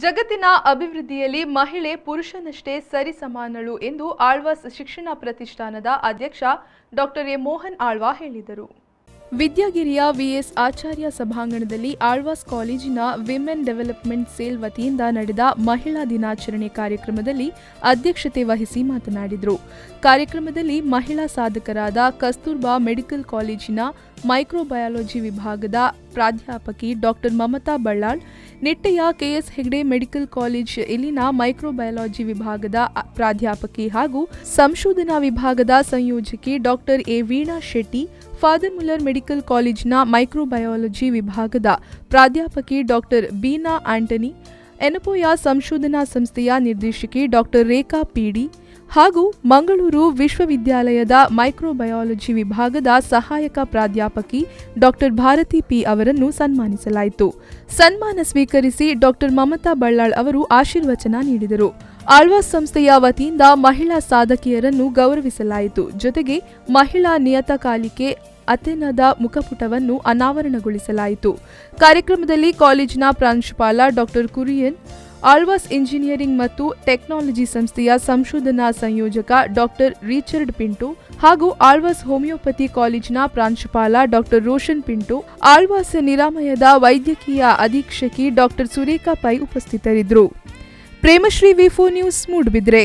ಜಗತ್ತಿನ ಅಭಿವೃದ್ಧಿಯಲ್ಲಿ ಮಹಿಳೆ ಪುರುಷನಷ್ಟೇ ಸರಿಸಮಾನಳು ಎಂದು ಆಳ್ವಾಸ್ ಶಿಕ್ಷಣ ಪ್ರತಿಷ್ಠಾನದ ಅಧ್ಯಕ್ಷ ಡಾಕ್ಟರ್ ಎ ಮೋಹನ್ ಆಳ್ವಾ ಹೇಳಿದರು. ವಿದ್ಯಾಗಿರಿಯ ವಿಎಸ್ ಆಚಾರ್ಯ ಸಭಾಂಗಣದಲ್ಲಿ ಆಳ್ವಾಸ್ ಕಾಲೇಜಿನ ವಿಮೆನ್ ಡೆವಲಪ್ಮೆಂಟ್ ಸೇಲ್ ವತಿಯಿಂದ ನಡೆದ ಮಹಿಳಾ ದಿನಾಚರಣೆ ಕಾರ್ಯಕ್ರಮದಲ್ಲಿ ಅಧ್ಯಕ್ಷತೆ ವಹಿಸಿ ಮಾತನಾಡಿದರು. ಕಾರ್ಯಕ್ರಮದಲ್ಲಿ ಮಹಿಳಾ ಸಾಧಕರಾದ ಕಸ್ತೂರ್ಬಾ ಮೆಡಿಕಲ್ ಕಾಲೇಜಿನ ಮೈಕ್ರೋಬಯಾಲಜಿ ವಿಭಾಗದ ಪ್ರಾಧ್ಯಾಪಕಿ ಡಾಕ್ಟರ್ ಮಮತಾ ಬಳ್ಳಾಳ್, ನಿಟ್ಟೆಯ ಕೆಎಸ್ ಹೆಗ್ಡೆ ಮೆಡಿಕಲ್ ಕಾಲೇಜ್ ಇಲ್ಲಿನ ಮೈಕ್ರೋಬಯಾಲಜಿ ವಿಭಾಗದ ಪ್ರಾಧ್ಯಾಪಕಿ ಹಾಗೂ ಸಂಶೋಧನಾ ವಿಭಾಗದ ಸಂಯೋಜಕಿ doctor A Veena Shetty, father Muller medical ಕಾಲೇಜಿನ ಮೈಕ್ರೋಬಯಾಲಜಿ ವಿಭಾಗದ ಪ್ರಾಧ್ಯಾಪಕಿ ಡಾಕ್ಟರ್ ಬೀನಾ ಆಂಟನಿ, ಎನಪೋಯ ಸಂಶೋಧನಾ ಸಂಸ್ಥೆಯ ನಿರ್ದೇಶಕಿ ಡಾಕ್ಟರ್ ರೇಖಾ ಪಿಡಿ ಹಾಗೂ ಮಂಗಳೂರು ವಿಶ್ವವಿದ್ಯಾಲಯದ ಮೈಕ್ರೋಬಯಾಲಜಿ ವಿಭಾಗದ ಸಹಾಯಕ ಪ್ರಾಧ್ಯಾಪಕಿ ಡಾಕ್ಟರ್ ಭಾರತಿ ಪಿ ಅವರನ್ನು ಸನ್ಮಾನಿಸಲಾಯಿತು. ಸನ್ಮಾನ ಸ್ವೀಕರಿಸಿ ಡಾಕ್ಟರ್ ಮಮತಾ ಬಳ್ಳಾಳ್ ಅವರು ಆಶೀರ್ವಚನ ನೀಡಿದರು. ಆಳ್ವಾಸ್ ಸಂಸ್ಥೆಯ ವತಿಯಿಂದ ಮಹಿಳಾ ಸಾಧಕಿಯರನ್ನು ಗೌರವಿಸಲಾಯಿತು. ಜೊತೆಗೆ ಮಹಿಳಾ ನಿಯತಕಾಲಿಕೆ ಅಥೆನಾದ ಮುಖಪುಟವನ್ನು ಅನಾವರಣಗೊಳಿಸಲಾಯಿತು. ಕಾರ್ಯಕ್ರಮದಲ್ಲಿ ಕಾಲೇಜಿನ ಪ್ರಾಂಶುಪಾಲ ಡಾಕ್ಟರ್ ಕುರಿಯನ್, ಆಳ್ವಾಸ್ ಇಂಜಿನಿಯರಿಂಗ್ ಮತ್ತು ಟೆಕ್ನಾಲಜಿ ಸಂಸ್ಥೆಯ ಸಂಶೋಧನಾ ಸಂಯೋಜಕ ಡಾಕ್ಟರ್ ರಿಚರ್ಡ್ ಪಿಂಟೋ ಹಾಗೂ ಆಳ್ವಾಸ್ ಹೋಮಿಯೋಪತಿ ಕಾಲೇಜಿನ ಪ್ರಾಂಶುಪಾಲ ಡಾಕ್ಟರ್ ರೋಷನ್ ಪಿಂಟೋ, ಆಳ್ವಾಸ್ ನಿರಾಮಯದ ವೈದ್ಯಕೀಯ ಅಧೀಕ್ಷಕಿ ಡಾಕ್ಟರ್ ಸುರೇಖಾ ಪೈ ಉಪಸ್ಥಿತರಿದ್ದರು. ಪ್ರೇಮಶ್ರೀ ವಿ4 ನ್ಯೂಸ್ ಮೂಡುಬಿದ್ರೆ.